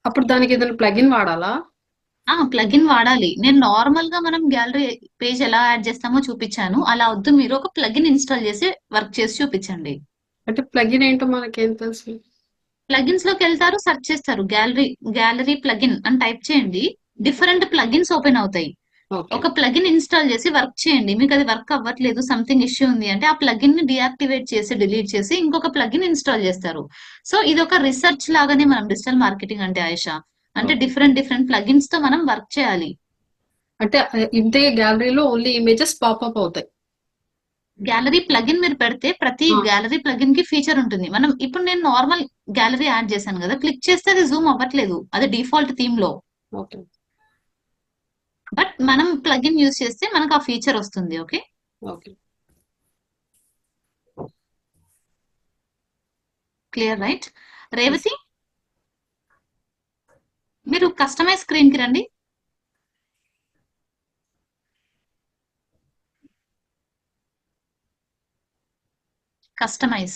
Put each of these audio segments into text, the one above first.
అప్పుడు దానికి ఏదైనా ప్లగిన్ వాడాలా? ప్లగిన్ వాడాలి. నేను నార్మల్ గా మనం గ్యాలరీ పేజ్ ఎలా యాడ్ చేస్తామో చూపించాను. అలా వద్దు, మీరు ఒక ప్లగిన్ ఇన్స్టాల్ చేసి వర్క్ చేసి చూపించండి. అంటే ప్లగిన్ ఏంటో మనకేం తెలుసు? ప్లగిన్స్ లోకి వెళ్తారు, సెర్చ్ చేస్తారు, గ్యాలరీ ప్లగిన్ అని టైప్ చేయండి. డిఫరెంట్ ప్లగిన్స్ ఓపెన్ అవుతాయి. ఓకే. ఒక ప్లగిన్ ఇన్స్టాల్ చేసి వర్క్ చేయండి. మీకు అది వర్క్ అవ్వట్లేదు, సంథింగ్ ఇష్యూ ఉంది అంటే ఆ ప్లగిన్ ని డియాక్టివేట్ చేసి డిలీట్ చేసి ఇంకొక ప్లగిన్ ఇన్స్టాల్ చేస్తారు. సో ఇది ఒక రీసెర్చ్ లాగానే మనం డిజిటల్ మార్కెటింగ్ అంటే ఆయేషా. అంటే ఓకే. డిఫరెంట్ డిఫరెంట్ ప్లగిన్స్ తో మనం వర్క్ చేయాలి. అంటే ఇంతే గ్యాలరీలో ఓన్లీ ఇమేజెస్ పాపప్ అవుతాయి. గ్యాలరీ ప్లగిన్ మీరు పెడితే ప్రతి ఆ! గ్యాలరీ ప్లగిన్ కి ఫీచర్ ఉంటుంది. మనం ఇప్పుడు నేను నార్మల్ గ్యాలరీ యాడ్ చేశాను కదా, క్లిక్ చేస్తే అది జూమ్ అవ్వట్లేదు, అది డిఫాల్ట్ థీమ్ లో. ఓకే. బట్ మనం ప్లగిన్ యూస్ చేస్తే మనకు ఆ ఫీచర్ వస్తుంది. Okay, okay. Clear right. Yes. Revathi, మీరు కస్టమైజ్ స్క్రీన్ కి రండి. కస్టమైజ్.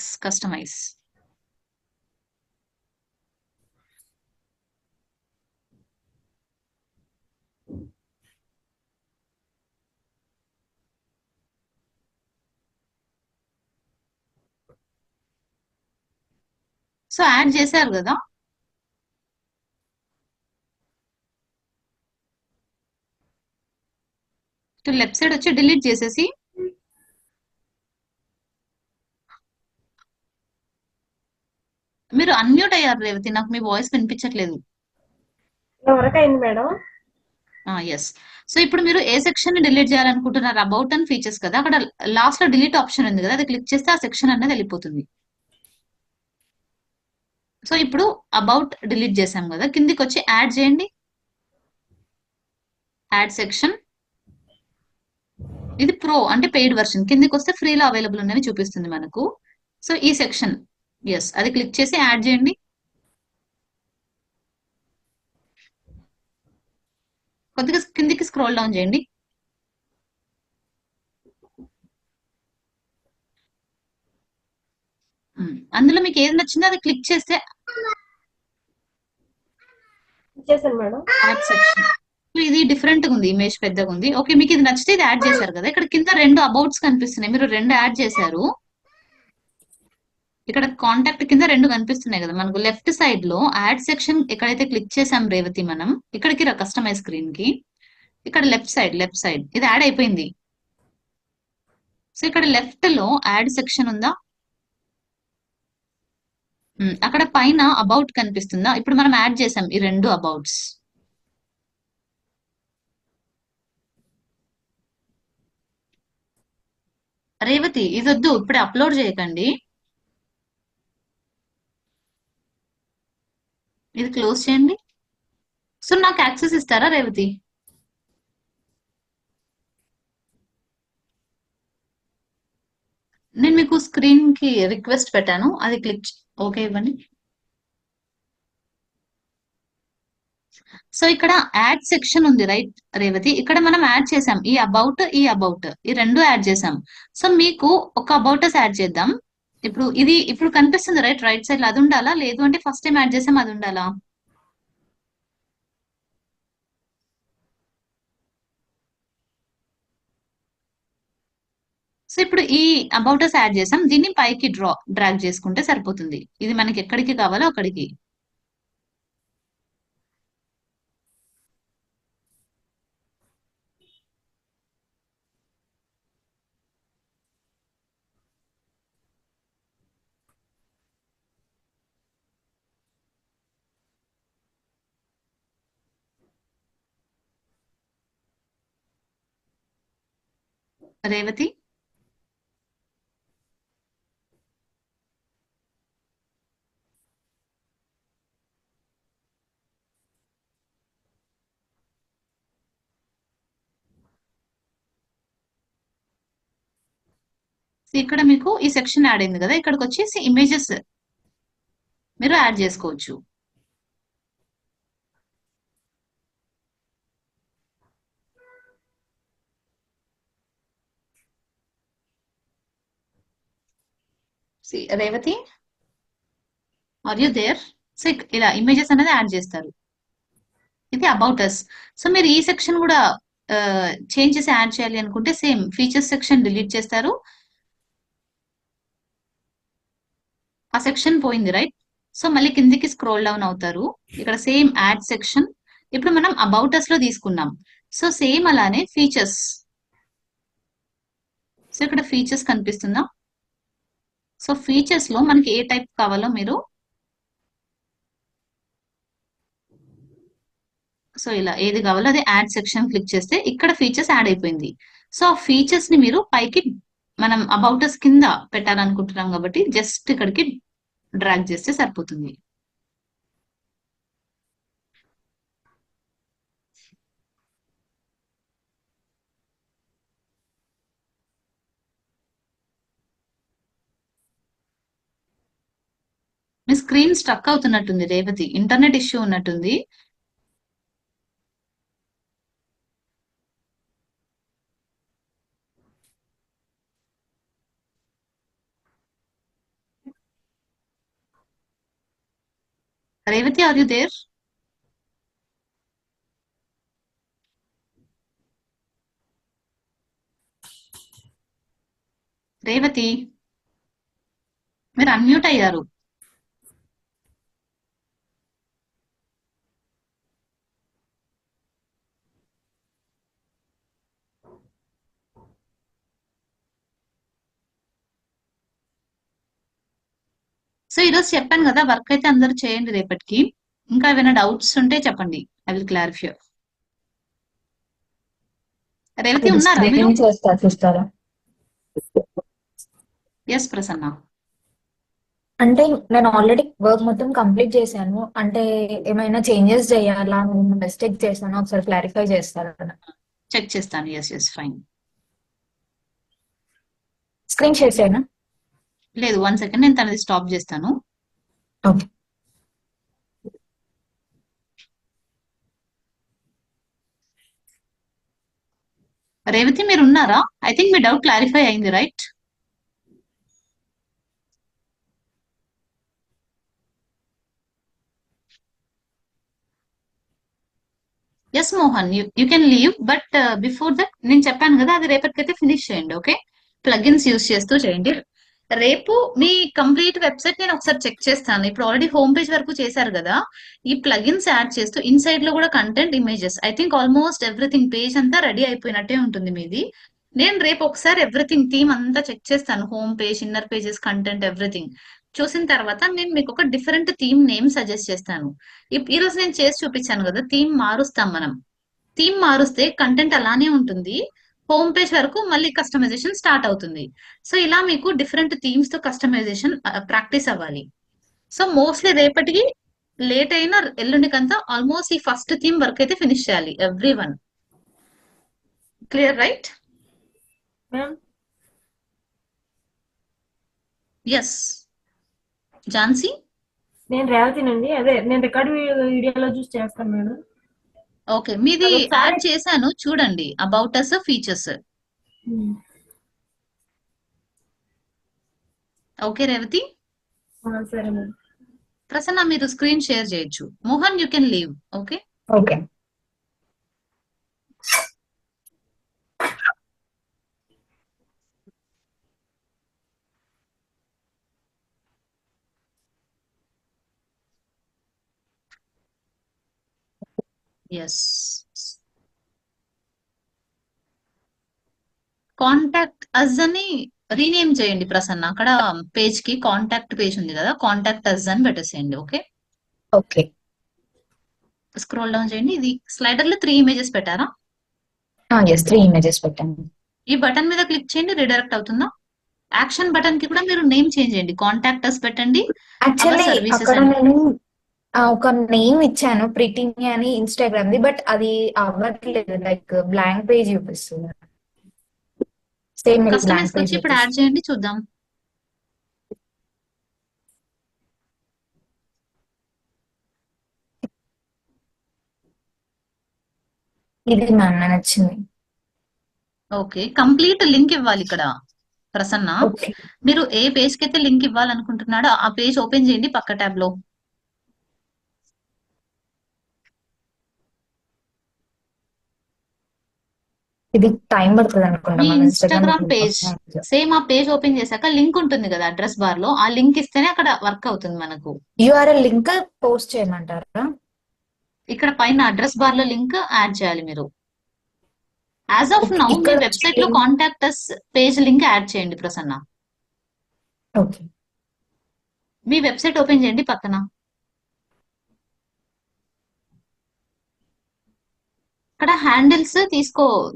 సో యాడ్ చేశారు కదా. లెఫ్ట్ సైడ్ వచ్చి డిలీట్ చేసేసి, మీరు అన్మ్యూట్ అయ్యారు రేవతి, నాకు మీ వాయిస్ వినిపించట్లేదు. ఎవరికైంది మేడం? ఎస్. సో ఇప్పుడు మీరు ఏ సెక్షన్ ని డిలీట్ చేయాలనుకుంటున్నారు? అబౌట్ అండ్ ఫీచర్స్ కదా, అక్కడ లాస్ట్ లో డిలీట్ ఆప్షన్ ఉంది కదా, అది క్లిక్ చేస్తే ఆ సెక్షన్ అనేది వెళ్ళిపోతుంది. సో ఇప్పుడు అబౌట్ డిలీట్ చేసాం కదా, కిందికి వచ్చి యాడ్ చేయండి. Add section. ఇది ప్రో అంటే పెయిడ్ వర్షన్, కిందికి వస్తే ఫ్రీలో అవైలబుల్ ఉందని చూపిస్తుంది మనకు. సో ఈ సెక్షన్, ఎస్, అది క్లిక్ చేసి యాడ్ చేయండి. కొద్దిగా కిందికి స్క్రోల్ డౌన్ చేయండి. అందులో మీకు ఏది నచ్చిందో అది క్లిక్ చేస్తే ఇచ్చేసాను మేడం. Add section. ఇది డిఫరెంట్ గా ఉంది, ఇమేజ్ పెద్దగా ఉంది. ఓకే, మీకు ఇది నచ్చితే ఇది యాడ్ చేశారు కదా, ఇక్కడ కింద రెండు అబౌట్స్ కనిపిస్తున్నాయి, మీరు రెండు యాడ్ చేశారు. ఇక్కడ కాంటాక్ట్ కింద రెండు కనిపిస్తున్నాయి కదా మనకు, లెఫ్ట్ సైడ్ లో యాడ్ సెక్షన్ ఎక్కడైతే క్లిక్ చేసాం రేవతి మనం, ఇక్కడికి రా కస్టమైజ్ స్క్రీన్ కి. ఇక్కడ లెఫ్ట్ సైడ్ ఇది యాడ్ అయిపోయింది. సో ఇక్కడ లెఫ్ట్ లో యాడ్ సెక్షన్ ఉందా? అక్కడ పైన అబౌట్ కనిపిస్తుందా? ఇప్పుడు మనం యాడ్ చేసాం ఈ రెండు అబౌట్స్. రేవతి ఇది వద్దు, ఇప్పుడే అప్లోడ్ చేయకండి, ఇది క్లోజ్ చేయండి. సో నాకు యాక్సెస్ ఇస్తారా రేవతి? నేను మీకు స్క్రీన్ కి రిక్వెస్ట్ పెట్టాను, అది క్లిక్ ఓకే ఇవ్వండి. సో ఇక్కడ యాడ్ సెక్షన్ ఉంది రైట్ రేవతి, ఇక్కడ మనం యాడ్ చేసాం ఈ రెండు యాడ్ చేసాం. సో మీకు ఒక అబౌటస్ యాడ్ చేద్దాం. ఇప్పుడు కనిపిస్తుంది రైట్ సైడ్ లో, అది ఉండాలా? లేదు అంటే ఫస్ట్ టైం యాడ్ చేసాం అది ఉండాలా? సో ఇప్పుడు ఈ అబౌటస్ యాడ్ చేసాం, దీన్ని పైకి డ్రాగ్ చేసుకుంటే సరిపోతుంది. ఇది మనకి ఎక్కడికి కావాలో అక్కడికి. రేవతి, సో ఇక్కడ మీకు ఈ సెక్షన్ యాడ్ అయింది కదా, ఇక్కడికి వచ్చేసి ఇమేజెస్ మీరు యాడ్ చేసుకోవచ్చు. Revathi, are you there? So ఇలా ఇమేజెస్ అనేది యాడ్ చేస్తారు. ఇది అబౌట్ అస్. సో మీరు ఈ సెక్షన్ కూడా చేంజ్ చేసి యాడ్ చేయాలి అనుకుంటే సేమ్ ఫీచర్స్ సెక్షన్ డిలీట్ చేస్తారు. ఆ సెక్షన్ పోయింది రైట్. సో మళ్ళీ కిందికి స్క్రోల్ డౌన్ అవుతారు. ఇక్కడ సేమ్ యాడ్ సెక్షన్. ఇప్పుడు మనం అబౌట్ అస్ లో తీసుకున్నాం. సో సేమ్ అలానే ఫీచర్స్. సో ఇక్కడ ఫీచర్స్ కనిపిస్తుందా? సో ఫీచర్స్ లో మనకి ఏ టైప్ కావాలో మీరు సో ఇలా ఏది కావాలో అదే యాడ్ సెక్షన్ క్లిక్ చేస్తే ఇక్కడ ఫీచర్స్ యాడ్ అయిపోయింది. సో ఆ ఫీచర్స్ ని మీరు పైకి మనం అబౌట్ అస్ కింద పెట్టాలనుకుంటున్నాం కాబట్టి జస్ట్ ఇక్కడికి డ్రాగ్ చేస్తే సరిపోతుంది. మీ స్క్రీన్ స్ట్రక్ అవుతున్నట్టుంది రేవతి, ఇంటర్నెట్ ఇష్యూ ఉన్నట్టుంది. Revathi, are you there? Revathi, మీరు అన్మ్యూట్ అయ్యారు. సో ఈరోజు చెప్పాను కదా, వర్క్ అయితే అందరూ చేయండి రేపటికి. ఇంకా ఏమైనా డౌట్స్ ఉంటే చెప్పండి, ఐ విల్ క్లారిఫై. రేవతి ఉన్నారా మీరు? స్క్రీన్ చూస్తారా? ఎస్ ప్రసన్న. అంటే నేను ఆల్రెడీ వర్క్ మొత్తం కంప్లీట్ చేశాను. అంటే ఏమైనా చేంజెస్ చేయాలా, మిస్టేక్ చేశాను ఒకసారి క్లారిఫై చేస్తారా? చెక్ చేస్తాను. Yes yes fine. స్క్రీన్ చేసానా? లేదు, 1 సెకండ్, నేను తనది స్టాప్ చేస్తాను. ఓకే. రేవతి మీరు ఉన్నారా? ఐ థింక్ మీ డౌట్ క్లారిఫై అయింది right? Yes Mohan, you can leave, but before that నేను చెప్పాను కదా, అది రేపటికైతే ఫినిష్ చేయండి. ఓకే, ప్లగిన్స్ యూస్ చేస్తూ చేయండి. రేపు మీ కంప్లీట్ వెబ్సైట్ నేను ఒకసారి చెక్ చేస్తాను. ఇప్పుడు ఆల్రెడీ హోమ్ పేజ్ వరకు చేశారు కదా, ఈ ప్లగిన్స్ యాడ్ చేస్తూ ఇన్సైడ్ లో కూడా content, images, I think almost everything page అంతా రెడీ అయిపోయినట్టే ఉంటుంది మీది. నేను రేపు ఒకసారి ఎవ్రీథింగ్ థీమ్ అంతా చెక్ చేస్తాను. Home page, inner pages, content, everything చూసిన తర్వాత నేను మీకు ఒక డిఫరెంట్ థీమ్ నేమ్ సజెస్ట్ చేస్తాను. ఈ రోజు నేను చేసి చూపించాను కదా, థీమ్ మారుస్తాం మనం. థీమ్ మారుస్తే కంటెంట్ అలానే ఉంటుంది, హోమ్ పేజ్ వరకు మళ్ళీ కస్టమైజేషన్ స్టార్ట్ అవుతుంది. సో ఇలా మీకు డిఫరెంట్ థీమ్స్ తో కస్టమైజేషన్ ప్రాక్టీస్ అవ్వాలి. సో మోస్ట్లీ రేపటికి లేట్ అయినా ఎల్లుండికంతా ఆల్మోస్ట్ ఈ ఫస్ట్ థీమ్ వర్క్ అయితే ఫినిష్ చేయాలి everyone. Clear right? Ma'am yes Jhansi. నేను రేవతినండి. అదే నేను రికార్డ్ వీడియోలో చూసి చేస్తాను మేడం. ఓకే, మీది ఒకసారి- యాడ్ చేశాను చూడండి, about us, features. Okay Revathi. సరే మేడం. ప్రసన్న మీరు స్క్రీన్ షేర్ చేయొచ్చు. Mohan, you can leave. Okay. Okay. Yes, contact us అని రీనేమ్ చేయండి ప్రసన్న. అక్కడ పేజ్ కి కాంటాక్ట్ పేజ్ ఉంది కదా, కాంటాక్ట్ అస్ అని పెట్టేసేయండి. Okay, okay. స్క్రోల్ డౌన్ చేయండి. ఇది స్లైడర్ లో 3 ఇమేజెస్ పెట్టారా? ఎస్, 3 ఇమేజెస్ పెట్టాను. ఈ బటన్ మీద క్లిక్ చేయండి, రీడైరెక్ట్ అవుతుందా? యాక్షన్ బటన్ కి కూడా మీరు నేమ్ చేంజ్ చేయండి, కాంటాక్ట్ అస్ పెట్టండి. యాక్చువల్లీ services అక్కడ అని. నేను ఒక నేమ్ ఇచ్చాను, ప్రిటింగ్ అని ఇన్స్టాగ్రామ్ ది, బట్ అది అవ్వట్లేదు. లైక్ బ్లాంక్ పేజ్ చూపిస్తుంది. సేమ్ బ్లాంక్ కస్టమైజ్ పేజ్ వచ్చి ఇప్పుడు యాడ్ చేయండి, చూద్దాం. ఇది మ్యామ్ నచ్చింది. ఓకే, కంప్లీట్ లింక్ ఇవ్వాలి ఇక్కడ ప్రసన్న. ఓకే. మీరు ఏ పేజ్ కి అయితే లింక్ ఇవ్వాలనుకుంటున్నాడో ఆ పేజ్ ఓపెన్ చేయండి పక్క ట్యాబ్ లో. ఇది టైం పడుతుంది అనుకుంటా మీ మన ఇన్స్టాగ్రామ్ పేజ్ ఇన్స్టాగ్రామ్. సేమ్ ఆ పేజ్ ఓపెన్ చేశాక లింక్ ఉంటుంది కదా అడ్రస్ బార్ లో, ఆ లింక్ ఇస్తేనే అక్కడ వర్క్ అవుతుంది మనకు. యూఆర్ఎల్ లింక్ పోస్ట్ చేయమంటారా? ఇక్కడ పైన అడ్రస్ బార్ లో లింక్ యాడ్ చేయాలి మీరు. యాజ్ ఆఫ్ ఓకే, నౌ మీ ఇక్కడ వెబ్సైట్ లో contact us page link add చేయండి ప్రసన్న. ఓకే. మీ వెబ్సైట్ ఓపెన్ చేయండి పక్కన. అక్కడ హ్యాండిల్స్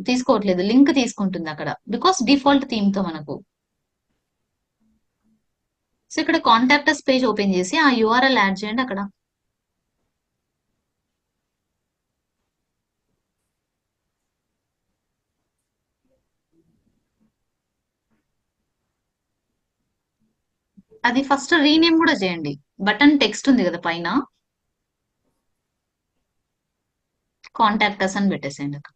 తీసుకోవట్లేదు, లింక్ తీసుకుంటుంది అక్కడ, బికాస్ డిఫాల్ట్ థీమ్ తో మనకు. సో ఇక్కడ కాంటాక్టర్స్ పేజ్ ఓపెన్ చేసి ఆ యూఆర్ఎల్ యాడ్ చేయండి అక్కడ. అది ఫస్ట్ రీనేమ్ కూడా చేయండి. బటన్ టెక్స్ట్ ఉంది కదా పైన, కాంటాక్టర్స్ అని పెట్టేసేయండి అక్కడ.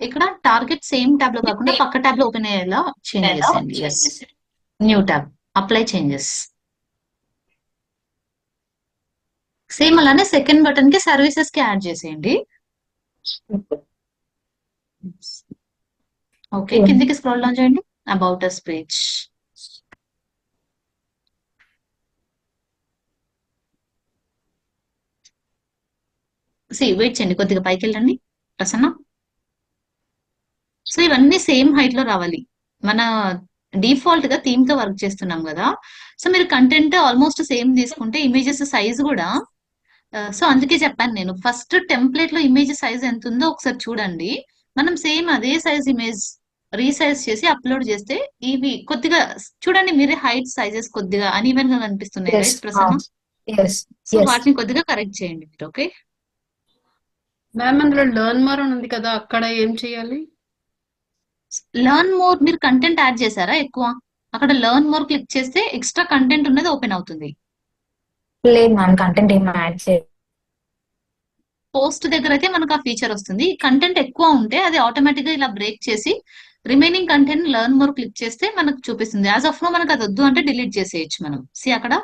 ఇక్కడ టార్గెట్ సేమ్ ట్యాబ్ లో కాకుండా పక్క ట్యాబ్ లో ఓపెన్ అయ్యేలా చేంజ్ చేసేయండి. Yes, new tab, apply changes. Same అలానే సెకండ్ బటన్ కి సర్వీసెస్ కి యాడ్ చేసేయండి. ఓకే, కిందికి స్క్రోల్ డౌన్ చేయండి. About us page. వెయిట్ చేయండి, కొద్దిగా పైకి వెళ్ళండి ప్రసన్న. సో ఇవన్నీ సేమ్ హైట్ లో రావాలి. మన డిఫాల్ట్ గా థీమ్ తో వర్క్ చేస్తున్నాం కదా, సో మీరు కంటెంట్ ఆల్మోస్ట్ సేమ్ తీసుకుంటే ఇమేజెస్ సైజ్ కూడా, సో అందుకే చెప్పాను నేను ఫస్ట్ టెంప్లెట్ లో ఇమేజ్ సైజ్ ఎంత ఉందో ఒకసారి చూడండి. మనం సేమ్ అదే సైజ్ ఇమేజ్ రీసైజ్ చేసి అప్లోడ్ చేస్తే ఇవి కొద్దిగా చూడండి, మీరే హైట్ సైజెస్ కొద్దిగా అన్ఈవెన్ గా కనిపిస్తున్నాయి yes right Prasanna. Yes so yes. వాటిని కొద్దిగా కరెక్ట్ చేయండి మీరు. ఓకే మ్యామ్, అందులో లెర్న్ మోర్ అని ఉంది కదా, అక్కడ ఏం చేయాలి? లెర్న్ మోర్, మీరు కంటెంట్ యాడ్ చేశారా ఎక్కువ? అక్కడ లెర్న్ మోర్ క్లిక్ చేస్తే ఎక్స్ట్రా కంటెంట్ ఉన్నది ఓపెన్ అవుతుంది. లేదు మ్యామ్, కంటెంట్ ఏం యాడ్ చేయలేదు. పోస్ట్ దగ్గర అయితే మనకు ఆ ఫీచర్ వస్తుంది. కంటెంట్ ఎక్కువ ఉంటే అది ఆటోమేటిక్ గా ఇలా బ్రేక్ చేసి remaining content learn more click చేస్తే మనకు చూపిస్తుంది. యాజ్ ఆఫ్ నో మనకు అది వద్దు అంటే డిలీట్ చేసేయచ్చు మనం. అక్కడ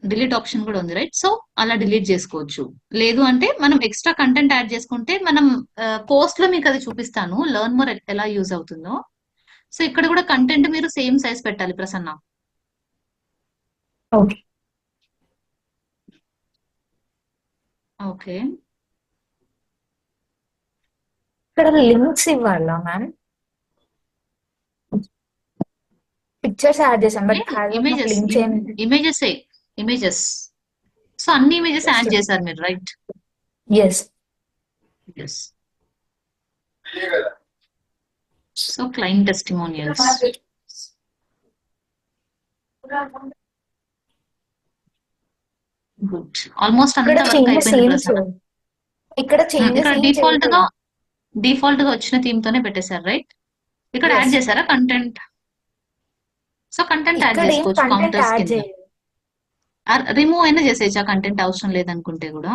డిలీట్ ఆప్షన్ కూడా ఉంది రైట్, సో అలా డిలీట్ చేసుకోవచ్చు. లేదు అంటే మనం ఎక్స్ట్రా కంటెంట్ యాడ్ చేసుకుంటే మనం పోస్ట్ లో మీకు అది చూపిస్తాను లెర్న్ మోర్ ఎలా యూజ్ అవుతుందో. సో ఇక్కడ కూడా కంటెంట్ మీరు సేమ్ సైజ్ పెట్టాలి ప్రసన్న. ఓకే. ఓకే, ఇక్కడ లింక్స్ ఇవ్వాలా మ్యామ్? పిక్చర్స్ యాడ్ చేసాం బట్ ఇమేజెస్ లింక్స్ ఏం ఇమేజెస్ ఇమేజెస్. సో అన్ని ఇమేజెస్ యాడ్ చేశారు మీరు right. Yes. Yes. So client testimonials. Good, almost ఇక్కడ అంతా వర్క్ చేంజెస్ అయిపోయింది ఏం ప్రసన్న. ఇక్కడ చేంజెస్ ఇక్కడ ఏం డిఫాల్ట్ గా వచ్చిన థీమ్ తోనే పెట్టేశారు రైట్. ఇక్కడ Yes. యాడ్ చేశారా కంటెంట్? సో కంటెంట్ యాడ్ ఇక్కడ ఏం చేసుకోవచ్చు కంటెంట్ కౌంటర్స్ యాడ్ కింద. చేయలేదు. రిమూవ్ అయినా చేసేయచ్చు ఆ కంటెంట్ అవసరం లేదనుకుంటే కూడా.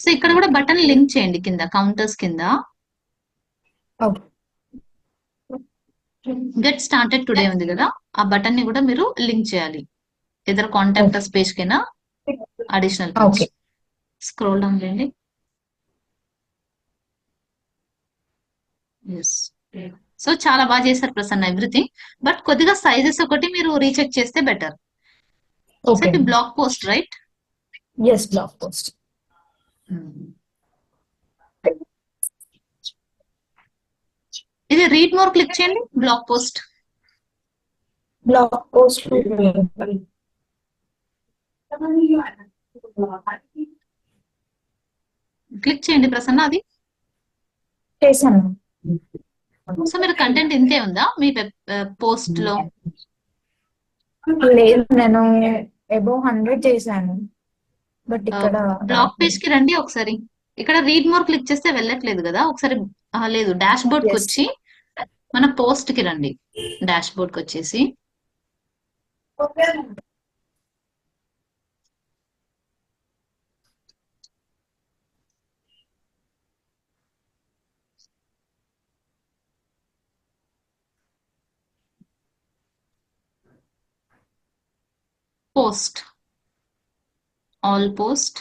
సో ఇక్కడ కూడా బటన్ లింక్ చేయండి కింద కౌంటర్స్ కింద. ఓకే. గెట్ స్టార్టెడ్ టుడే ఉంది కదా, ఆ బటన్ ని కూడా మీరు లింక్ చేయాలి. ఇద్దరు కాంటాక్టర్స్ పేజ్ కైనా additional page. Okay. Scroll down చేయండి. సో చాలా బాగా చేశారు ప్రసన్న ఎవ్రీథింగ్, బట్ కొద్దిగా సైజెస్ ఒకటి మీరు రీచెక్ చేస్తే బెటర్. So okay. ఇది blog post right. Yes, blog post. ఇది రీడ్ మోర్ క్లిక్ చేయండి. Blog post blog post click చేయండి ప్రసన్న. అది చేశాను. సో మీరు కంటెంట్ ఇంతే ఉందా మీ వెబ్ పోస్ట్ లో? లేదు, నేను అబౌవ్ 100 చేశాను బట్ ఇక్కడ బ్లాగ్ పేజ్ కి రండి ఒకసారి. ఇక్కడ రీడ్ మోర్ క్లిక్ చేస్తే వెళ్ళట్లేదు కదా, ఒకసారి లేదు డాష్ బోర్డ్ కి Yes. వచ్చి మన పోస్ట్ కి రండి. డాష్ బోర్డ్ కి వచ్చేసి పోస్ట్, ఆల్ పోస్ట్.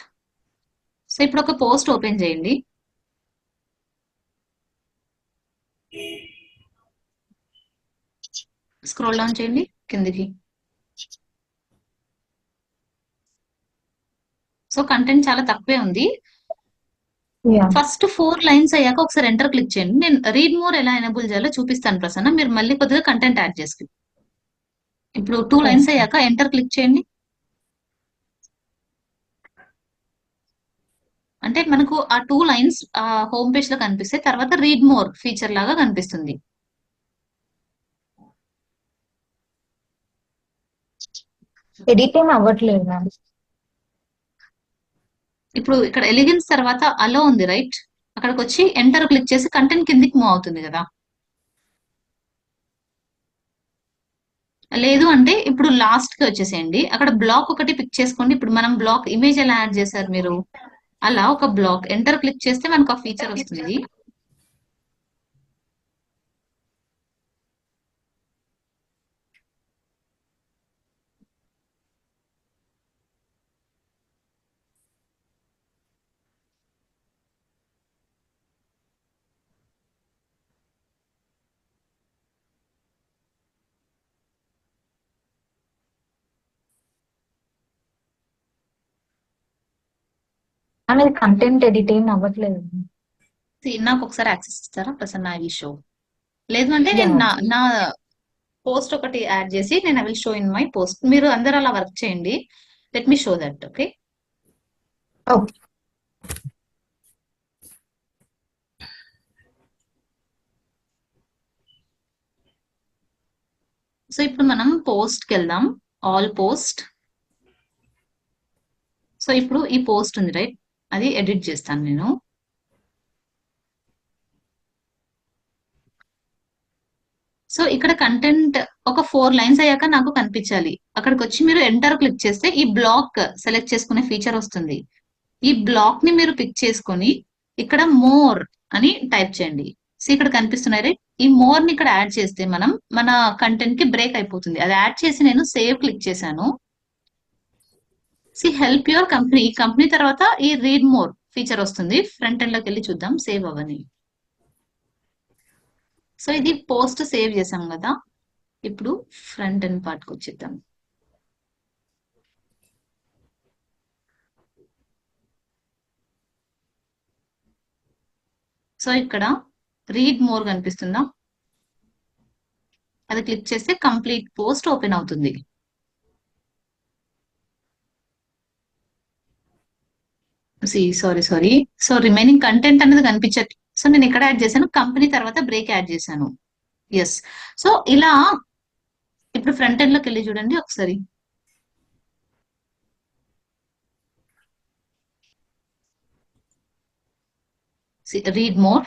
సో ఇప్పుడు ఒక పోస్ట్ ఓపెన్ చేయండి. స్క్రోల్ డౌన్ చేయండి కిందికి. సో కంటెంట్ చాలా తక్కువే ఉంది. యా ఫస్ట్ 4 లైన్స్ అయ్యాక ఒకసారి ఎంటర్ క్లిక్ చేయండి. నేను రీడ్ మోర్ ఎలా ఎనేబుల్ చేయాలో చూపిస్తాను ప్రసన్న. మీరు మళ్ళీ కొద్దిగా కంటెంట్ యాడ్ చేసుకోండి. ఇప్పుడు 2 లైన్స్ ఓకే. అయ్యాక ఎంటర్ క్లిక్ చేయండి. అంటే మనకు ఆ 2 లైన్స్ హోమ్ పేజ్ లో కనిపిస్తే తర్వాత రీడ్ మోర్ ఫీచర్ లాగా కనిపిస్తుంది. ఎడిట్ ఏం అవ్వట్లేదు మ్యామ్. ఇప్పుడు ఇక్కడ ఎలిగెన్స్ తర్వాత అలో ఉంది రైట్, అక్కడికి వచ్చి ఎంటర్ క్లిక్ చేసి కంటెంట్ కిందికి మూవ్ అవుతుంది కదా. లేదు అంటే ఇప్పుడు లాస్ట్ కి వచ్చేసేయండి, అక్కడ బ్లాక్ ఒకటి పిక్ చేసుకోండి. ఇప్పుడు మనం బ్లాక్ ఇమేజ్ ఎలా యాడ్ చేశారు మీరు, అలా ఒక బ్లాక్ ఎంటర్ క్లిక్ చేస్తే మనకు ఆ ఫీచర్ వస్తుంది. మ్యామ్ ఇది కంటెంట్ ఎడిట్ ఏం అవ్వట్లేదు. నాకు ఒకసారి యాక్సెస్ ఇస్తారా ప్రసన్న, ఐ విల్ షో. లేదు అంటే యా నేను నా నా పోస్ట్ ఒకటి యాడ్ చేసి నేను I will show in my post. మీరు అందరు అలా వర్క్ చేయండి. Let me show that. Okay, okay. So ఇప్పుడు మనం పోస్ట్ కి వెళ్దాం. All post. సో ఇప్పుడు ఈ పోస్ట్ ఉంది రైట్, అది ఎడిట్ చేస్తాను నేను. సో ఇక్కడ కంటెంట్ ఒక 4 లైన్స్ అయ్యాక నాకు కనిపించాలి. అక్కడికి వచ్చి మీరు ఎంటర్ క్లిక్ చేస్తే ఈ బ్లాక్ సెలెక్ట్ చేసుకునే ఫీచర్ వస్తుంది. ఈ బ్లాక్ ని మీరు పిక్ చేసుకొని ఇక్కడ మోర్ అని టైప్ చేయండి. సో ఇక్కడ కనిపిస్తున్నాయి రైట్, ఈ మోర్ ని ఇక్కడ యాడ్ చేస్తే మనం మన కంటెంట్ కి బ్రేక్ అయిపోతుంది. అది యాడ్ చేసి నేను సేవ్ క్లిక్ చేశాను. సి హెల్ప్ యువర్ కంపెనీ, ఈ కంపెనీ తర్వాత ఈ రీడ్ మోర్ ఫీచర్ వస్తుంది. ఫ్రంట్ ఎండ్ లోకి వెళ్ళి చూద్దాం సేవ్ అవని. సో ఇది పోస్ట్ సేవ్ చేసాం కదా, ఇప్పుడు ఫ్రంట్ ఎండ్ పార్ట్ కి వచ్చేద్దాం. సో ఇక్కడ రీడ్ మోర్ కనిపిస్తుందా, అది క్లిక్ చేస్తే కంప్లీట్ పోస్ట్ ఓపెన్ అవుతుంది. సారీ. సో రిమైనింగ్ కంటెంట్ అనేది కనిపించట్లేదు. సో నేను ఇక్కడ యాడ్ చేశాను, కంపెనీ తర్వాత బ్రేక్ యాడ్ చేశాను. ఎస్. సో ఇలా ఇప్పుడు ఫ్రంట్ ఎండ్ లోకి వెళ్ళి చూడండి ఒకసారి. Read more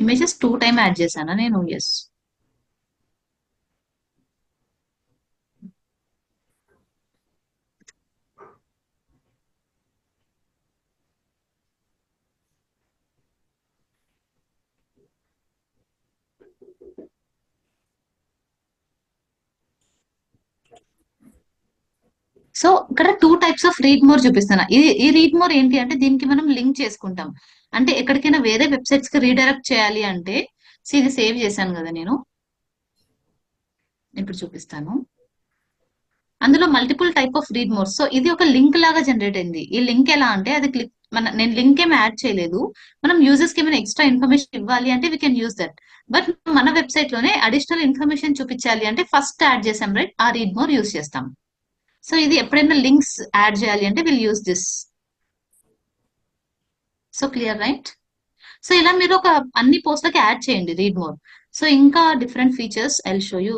images 2 time add చేశానా నేను. ఎస్. సో ఇక్కడ 2 టైప్స్ ఆఫ్ రీడ్ మోర్ చూపిస్తున్నా. ఈ రీడ్ మోర్ ఏంటి అంటే దీనికి మనం లింక్ చేసుకుంటాం. అంటే ఎక్కడికైనా వేరే వెబ్సైట్స్ కి రీడైరెక్ట్ చేయాలి అంటే, ఇది సేవ్ చేశాను కదా నేను, ఇప్పుడు చూపిస్తాను. అందులో multiple type of read more. So ఇది ఒక లింక్ లాగా జనరేట్ అయింది. ఈ లింక్ ఎలా అంటే అది క్లిక్, నేను లింక్ ఏమి యాడ్ చేయలేదు. మనం యూజర్స్ కి ఏమైనా ఎక్స్ట్రా ఇన్ఫర్మేషన్ ఇవ్వాలి అంటే we can use that. But మన వెబ్సైట్ లోనే అడిషనల్ ఇన్ఫర్మేషన్ చూపించాలి అంటే ఫస్ట్ యాడ్ చేసాం రైట్, ఆ రీడ్ మోర్ యూజ్ చేస్తాం. సో ఇది ఎప్పుడైనా లింక్స్ యాడ్ చేయాలి అంటే will use this. So clear right. So ఇలా మీరు ఒక అన్ని పోస్ట్లకి యాడ్ చేయండి రీడ్ మోర్. సో ఇంకా different features I show you.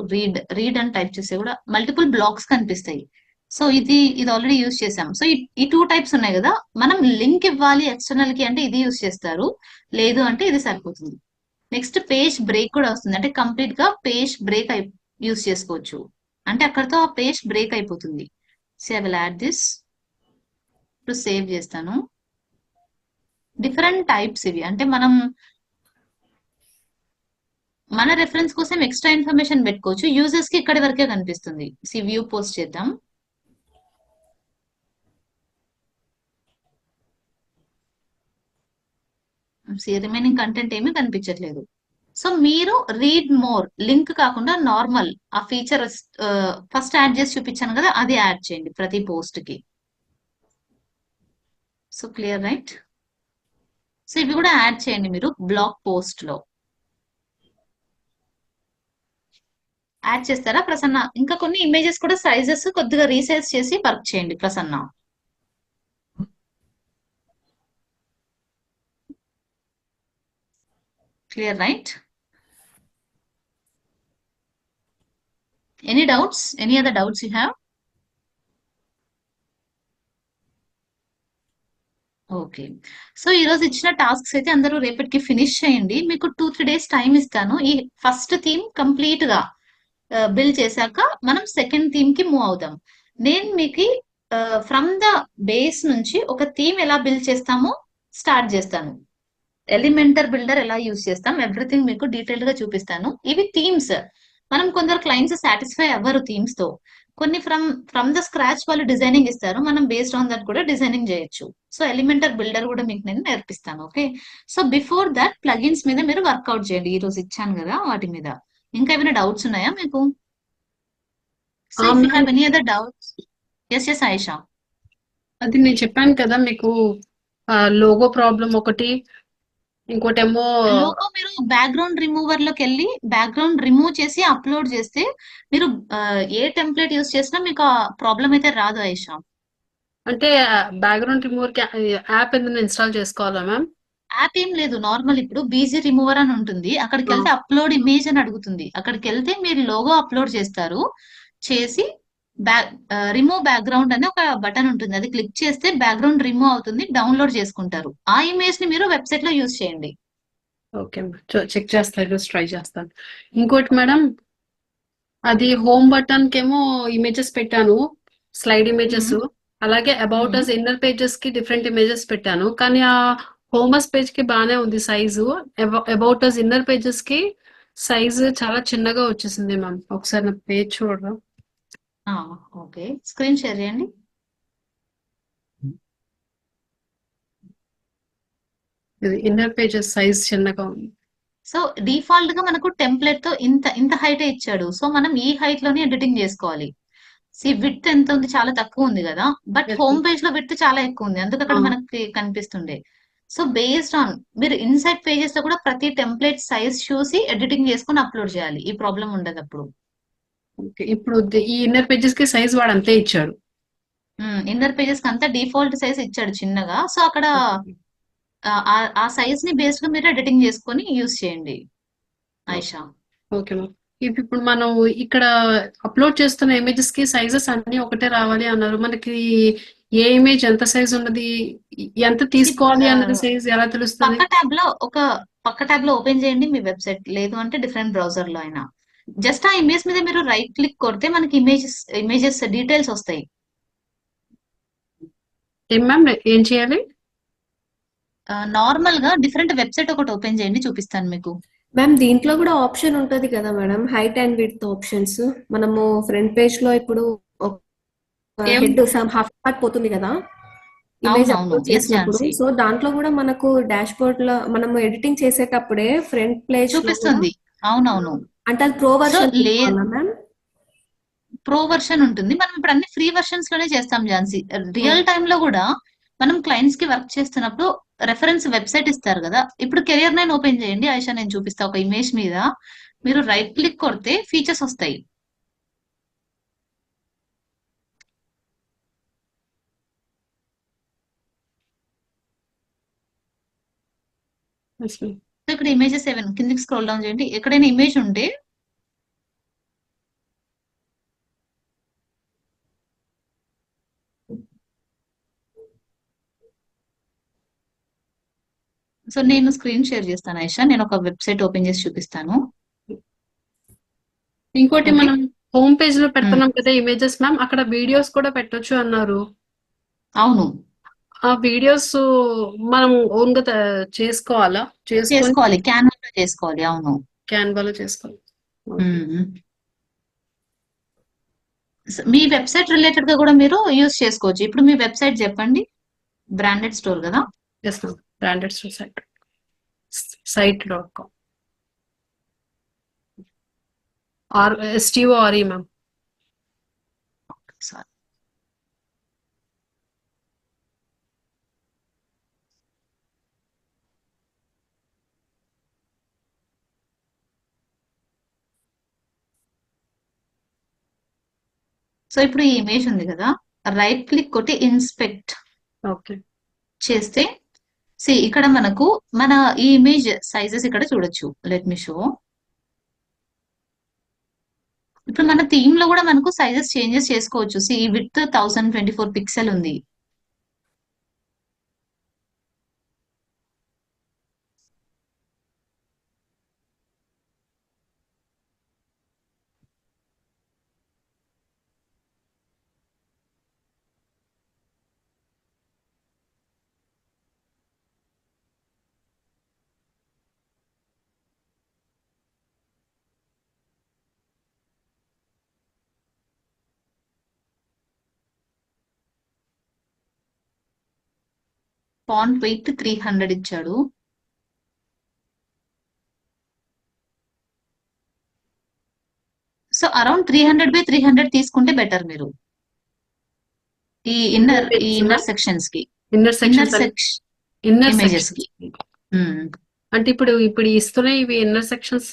Read అని టైప్ చేస్తే కూడా మల్టిపుల్ బ్లాక్స్ కనిపిస్తాయి. సో ఇది ఆల్రెడీ యూజ్ చేసాం. సో ఈ 2 టైప్స్ ఉన్నాయి కదా, మనం లింక్ ఇవ్వాలి ఎక్స్టర్నల్ కి అంటే ఇది యూజ్ చేస్తారు, లేదు అంటే ఇది సరిపోతుంది. నెక్స్ట్ పేజ్ బ్రేక్ కూడా వస్తుంది. అంటే కంప్లీట్ గా పేజ్ బ్రేక్ యూజ్ చేసుకోవచ్చు. అంటే అక్కడతో ఆ పేజ్ బ్రేక్ అయిపోతుంది. So I will add this. ఇప్పుడు సేవ్ చేస్తాను. డిఫరెంట్ టైప్స్ ఇవి. అంటే మన రెఫరెన్స్ కోసం ఎక్స్ట్రా ఇన్ఫర్మేషన్ పెట్టుకోవచ్చు. యూజర్స్ కి ఇక్కడి వరకే కనిపిస్తుంది. వ్యూ పోస్ట్ చేద్దాం. రిమైనింగ్ కంటెంట్ ఏమీ కనిపించట్లేదు. సో మీరు రీడ్ మోర్ లింక్ కాకుండా నార్మల్ ఆ ఫీచర్ ఫస్ట్ యాడ్ చేసి చూపించాను కదా, అది యాడ్ చేయండి ప్రతి పోస్ట్ కి. So clear right. సో ఇవి కూడా యాడ్ చేయండి మీరు బ్లాగ్ పోస్ట్ లో. యాడ్ చేస్తారా ప్రసన్న? ఇంకా కొన్ని ఇమేజెస్ కూడా సైజెస్ కొద్దిగా రీసైజ్ చేసి వర్క్ చేయండి Prasanna. Clear right. Any doubts? Any other doubts you have? Okay. So ఈ రోజు ఇచ్చిన టాస్క్స్ అయితే అందరూ రేపటికి ఫినిష్ చేయండి. మీకు 2-3 డేస్ టైం ఇస్తాను. ఈ ఫస్ట్ థీమ్ కంప్లీట్ గా బిల్డ్ చేశాక మనం సెకండ్ థీమ్ కి మూవ్ అవుతాం. నేను మీకు ఫ్రమ్ ద బేస్ నుంచి ఒక థీమ్ ఎలా బిల్డ్ చేస్తామో స్టార్ట్ చేస్తాను. ఎలిమెంటర్ బిల్డర్ ఎలా యూజ్ చేస్తాం ఎవ్రీథింగ్ మీకు డీటెయిల్డ్ గా చూపిస్తాను. ఇవి థీమ్స్. మనం కొందరు క్లయింట్స్ సాటిస్ఫై అవ్వరు థీమ్స్ తో. కొన్ని ఫ్రమ్ ద స్క్రాచ్ వాళ్ళు డిజైనింగ్ ఇస్తారు. మనం బేస్డ్ ఆన్ దట్ కూడా డిజైనింగ్ చేయొచ్చు. సో ఎలిమెంటర్ బిల్డర్ కూడా మీకు నేను నేర్పిస్తాను. Okay. So before that plugins మీద మీరు వర్కౌట్ చేయండి. ఈ రోజు ఇచ్చాను కదా వాటి మీద. ఇంకా ఏమైనా డౌట్స్ ఉన్నాయా మీకు? So if you have any other doubts. Yes Ayesha. అది నేను చెప్పాను కదా మీకు లోగో ప్రాబ్లం ఒకటి, ఇంకోటేమో లోగో మీరు బ్యాక్గ్రౌండ్ రిమూవర్ లోకి వెళ్ళి బ్యాక్గ్రౌండ్ రిమూవ్ చేసి అప్లోడ్ చేస్తే మీరు ఏ టెంప్లెట్ యూస్ చేసినా మీకు ఆ ప్రాబ్లం అయితే రాదు ఆయిషా. అంటే బ్యాక్గ్రౌండ్ రిమూవర్ కి యాప్ ఏదైనా ఇన్స్టాల్ చేసుకోవాలా మ్యామ్? యాప్ ఏం లేదు. నార్మల్ ఇప్పుడు బీజీ రిమూవర్ అని ఉంటుంది. అక్కడికి వెళ్తే అప్లోడ్ ఇమేజ్ అని అడుగుతుంది. అక్కడికి వెళ్తే మీరు లోగో అప్లోడ్ చేస్తారు. చేసి రిమూవ్ బ్యాక్గ్రౌండ్ అని ఒక బటన్ ఉంటుంది. అది క్లిక్ చేస్తే బ్యాక్గ్రౌండ్ రిమూవ్ అవుతుంది. డౌన్లోడ్ చేసుకుంటారు. ఆ ఇమేజ్ ని మీరు వెబ్సైట్ లో యూజ్ చేయండి. ఓకే చెక్ చేస్తాను, ట్రై చేస్తాను. ఇంకోటి మేడం, అది హోమ్ బటన్ కేమో ఇమేజెస్ పెట్టాను, స్లైడ్ ఇమేజెస్. అలాగే అబౌట్ అస్ ఇన్నర్ పేజెస్ కి డిఫరెంట్ ఇమేజెస్ పెట్టాను. కానీ ఆ హోమస్ పేజ్ కి బాగానే ఉంది size. About us inner pages కి సైజు చాలా చిన్నగా వచ్చేసింది మ్యామ్. ఒకసారి నా పేజ్ చూడరా? ఓకే, స్క్రీన్ షేర్ చేయండి. ఇది ఇన్నర్ పేజెస్ సైజ్ చిన్నగా ఉంది. సో డిఫాల్ట్ గా మనకు టెంప్లెట్ తో ఇంత హైట్ ఇచ్చాడు. సో మనం ఈ హైట్ లోనే ఎడిటింగ్ చేసుకోవాలి. విడ్త్ ఎంత ఉంది? చాలా తక్కువ ఉంది కదా. బట్ హోమ్ పేజ్ లో విడ్త్ చాలా ఎక్కువ ఉంది. అందుకు అక్కడ మనకి కనిపిస్తుండే. సో బేస్డ్ ఆన్ మీరు ఇన్సైడ్ పేజెస్ లో కూడా ప్రతి టెంప్లెట్ సైజ్ చూసి ఎడిటింగ్ చేసుకుని అప్లోడ్ చేయాలి. ఈ ప్రాబ్లం ఉండదు అప్పుడు. ఇప్పుడు ఈ ఇన్నర్ పేజెస్ కి సైజ్ వాడు అంతే ఇచ్చాడు. ఇన్నర్ పేజెస్ కి అంతా డిఫాల్ట్ సైజ్ ఇచ్చాడు చిన్నగా. సో అక్కడ ఆ సైజ్ ని బేస్డ్ గా మీరు ఎడిటింగ్ చేసుకొని యూజ్ చేయండి ఆయిషా. Okay ma'am. ఇప్పుడు మనం ఇక్కడ అప్లోడ్ చేస్తున్న ఇమేజెస్ కి సైజెస్ అన్ని ఒకటే రావాలి అన్నారు. మనకి ఏ ఇమేజ్ ఎంత సైజ్ ఉన్నది, ఎంత తీసుకోవాలి అన్నది సైజ్ ఎలా తెలుస్తుంది? పక్క ట్యాబ్ లో ఓపెన్ చేయండి మీ వెబ్సైట్. లేదు అంటే డిఫరెంట్ బ్రౌజర్ లో అయినా జస్ట్ ఆ ఇమేజ్ మీద మీరు రైట్ క్లిక్ కొడితే మనకి ఇమేజెస్ డీటెయిల్స్ వస్తాయి. ఏం మ్యామ్ ఏం చేయాలి? నార్మల్ గా డిఫరెంట్ వెబ్సైట్ ఒకటి ఓపెన్ చేయండి, చూపిస్తాను మీకు. మ్యామ్ దీంట్లో కూడా ఆప్షన్ ఉంటది కదా madam, height and width options. మనము ఫ్రంట్ పేజ్ లో ఇప్పుడు హెడ్ హాఫ్ పార్ట్ పోతుంది కదా ఇమేజ్ అప్లోడ్ చేసినప్పుడు. సో దాంట్లో కూడా మనకు డాష్ బోర్డ్ లో మనము ఎడిటింగ్ చేసేటప్పుడే ఫ్రంట్ పేజ్ చూపిస్తుంది. అవునవును. అంటే అది pro version ma'am? Pro version ఉంటుంది. మనం ఇప్పుడు అన్ని ఫ్రీ వర్షన్స్ లోనే చేస్తాం ఝాన్సీ. రియల్ టైమ్ లో కూడా మనం క్లయింట్స్ కి వర్క్ చేస్తున్నప్పుడు రెఫరెన్స్ వెబ్సైట్ ఇస్తారు కదా. ఇప్పుడు కెరియర్ 9 ఓపెన్ చేయండి ఆయిషా, నేను చూపిస్తా. ఒక ఇమేజ్ మీద మీరు రైట్ క్లిక్ కొడితే ఫీచర్స్ వస్తాయి. ఇక్కడ ఇమేజెస్ 7 కిందికి స్క్రోల్ డౌన్ చేయండి. ఎక్కడైనా ఇమేజ్ ఉంటే సో నేను స్క్రీన్ షేర్ చేస్తాను ఆయిషా. నేను ఒక వెబ్సైట్ ఓపెన్ చేసి చూపిస్తాను. ఇంకోటి మనం హోమ్ పేజ్ లో పెడుతున్నాం కదా ఇమేజెస్ మ్యామ్, అక్కడ వీడియోస్ కూడా పెట్టొచ్చు అన్నారు. అవును, ఆ వీడియోస్ మనం ఓన్ గా చేసుకోవాలి. క్యాన్వా లో చేసుకోవాలి. అవును, క్యాన్వాలో చేసుకోవాలి. ఓకే. మీ వెబ్సైట్ రిలేటెడ్ గా కూడా మీరు యూజ్ చేసుకోవచ్చు. ఇప్పుడు మీ వెబ్సైట్ చెప్పండి. బ్రాండెడ్ స్టోర్ కదా? Yes ma'am, branded site.com or STORE ma'am. Sorry. So ఇప్పుడు ఈ ఇమేజ్ ఉంది కదా, రైట్ క్లిక్ కొట్టి ఇన్స్పెక్ట్ ఓకే. చేస్తే ఇక్కడ మనకు మన ఈ ఇమేజ్ సైజెస్ ఇక్కడ చూడొచ్చు. Let me show. ఇప్పుడు మన థీమ్ లో కూడా మనకు సైజెస్ చేంజెస్ చేసుకోవచ్చు. విత్ 1024 పిక్సెల్ ఉంది. ఫాంట్ వెయిట్ 300 ఇచ్చాడు. సో అరౌండ్ 300/300 తీసుకుంటే బెటర్ మీరు ఈ ఇన్నర్ సెక్షన్స్ కి, ఇన్నర్ సెక్షన్ ఇమేజెస్ కి. అంటే ఇప్పుడు ఇస్తున్న ఇవి ఇన్నర్ సెక్షన్స్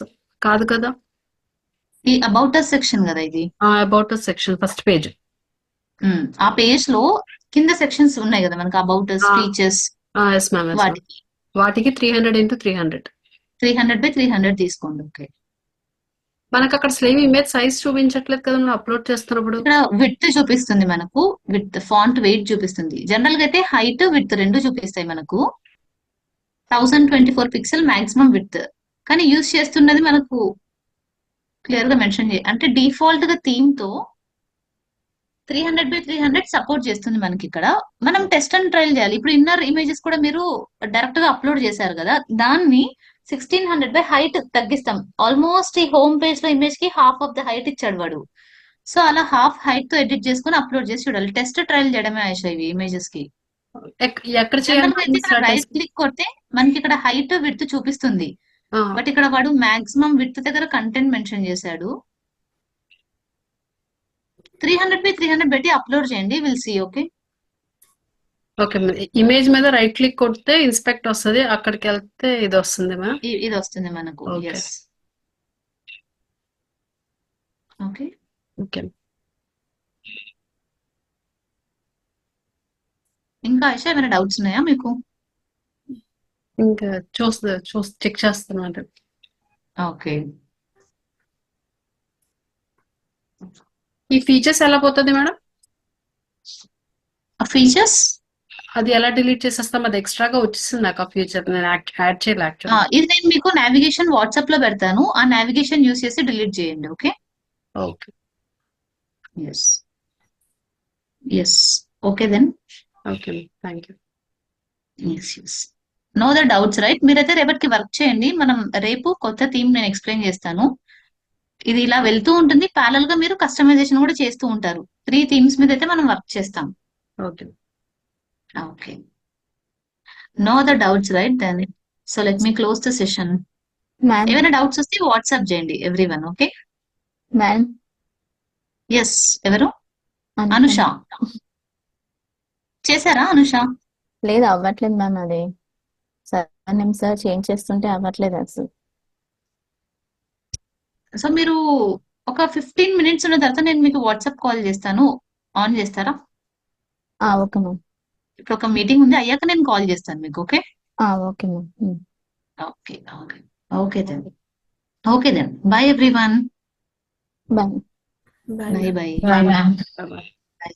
కాదు కదా? ఈ అబౌట్ అస్ సెక్షన్ కదా ఇది. About section first page. ఆ పేజ్ లో కింద సెక్షన్స్ ఉన్నాయి కదా మనకు, about us, features, yes ma'am. వాటికి 300x300 300/300 తీసుకోండి. ఓకే. మనకు అక్కడ స్లేవ్ ఇమేజ్ సైజ్ చూపించట్లేదు కదా మనం అప్లోడ్ చేస్తున్నప్పుడు. ఇక్కడ విడ్త్ చూపిస్తుంది మనకు, విత్ ఫాంట్ వెయిట్ చూపిస్తుంది. జనరల్ గా అయితే హైట్ విడ్త్ రెండు చూపిస్తాయి మనకు. 1024 పిక్సెల్ మాక్సిమం విడ్త్, కానీ యూజ్ చేస్తున్నది మనకు క్లియర్ గా మెన్షన్ అంటే డిఫాల్ట్ గా థీమ్ తో 300/300 సపోర్ట్ చేస్తుంది మనకి. ఇక్కడ మనం టెస్ట్ అండ్ ట్రయల్ చేయాలి. ఇప్పుడు ఇన్నర్ ఇమేజెస్ కూడా మీరు డైరెక్ట్ గా అప్లోడ్ చేశారు కదా, దాన్ని 1600 హైట్ తగ్గిస్తాం. ఆల్మోస్ట్ ఈ హోమ్ పేజ్ లో ఇమేజ్ కి హాఫ్ ఆఫ్ ద హైట్ ఇచ్చాడు వాడు. సో అలా హాఫ్ హైట్ తో ఎడిట్ చేసుకుని అప్లోడ్ చేసి చూడాలి. టెస్ట్ ట్రయల్ చేయడమే ఆయుష ఇవి ఇమేజెస్ కి. ఎక్కడ రైట్ క్లిక్ కొడితే మనకి ఇక్కడ హైట్ విడ్త్ చూపిస్తుంది. బట్ ఇక్కడ వాడు మాక్సిమం విడ్త్ దగ్గర కంటెంట్ మెన్షన్ చేశాడు. 300/300 పెట్టి అప్లోడ్ చేయండి. Will see. Okay. Okay. Image మీద రైట్ క్లిక్ కొడితే ఇన్స్పెక్ట్ వస్తుంది, అక్కడికి వెళ్తే ఇది వస్తుంది. ఇది వస్తుంది మనకు. Okay. ఓకే. ఓకే. ఇంకా ఆయుష ఏమైనా డౌట్స్ ఉన్నాయా మీకు? ఇంకా చెక్ చేస్తున్నాను. ఓకే. ఈ ఫీచర్స్ ఎలా పోతుంది మేడం? ఫీచర్స్ అది ఎలా డిలీట్ చేసేస్తాం? అది ఎక్స్ట్రాగా వచ్చేసింది నాకు ఆ ఫీచర్, నేను యాడ్ చేయాలి యాక్చువల్లీ. ఇది నేను మీకు నావిగేషన్ వాట్సాప్ లో పెడతాను. ఆ నావిగేషన్ యూస్ చేసి డిలీట్ చేయండి. Okay. Okay. Yes. Okay then. Okay, thank you. No the doubts right. మీరైతే రేపటికి వర్క్ చేయండి. మనం రేపు కొత్త థీమ్ నేను ఎక్స్ప్లెయిన్ చేస్తాను. ఇది ఇలా వెళ్తూ ఉంటుంది. ప్యారల్ గా మీరు కస్టమైజేషన్ కూడా చేస్తూ ఉంటారు. 3 థీమ్స్ మీద అయితే మనం వర్క్ చేస్తాం. Okay. Okay. No the doubts right then. So let me close the session. Ma'am ఏమైనా డౌట్స్ వస్తే వాట్సాప్ చేయండి ఎవ్రీవన్. ఓకే. Ma'am yes. ఎవరు? అనుష. చేశారా అనుష? లేదు అవ్వట్లేదు మ్యామ్. అది సార్ చేంజ్ చేస్తుంటే అవ్వట్లేదు అసలు. సో మీరు ఒక 15 మినిట్స్ ఉన్న తర్వాత నేను మీకు వాట్సాప్ కాల్ చేస్తాను. ఆన్ చేస్తారా? Okay ma'am. ఇప్పుడు ఒక మీటింగ్ ఉంది, అయ్యాక నేను కాల్ చేస్తాను మీకు. Okay. Okay ma'am. Okay. Okay. Okay then. Okay then. Bye everyone. Bye. Bye. Bye. Bye ma'am. Bye. By.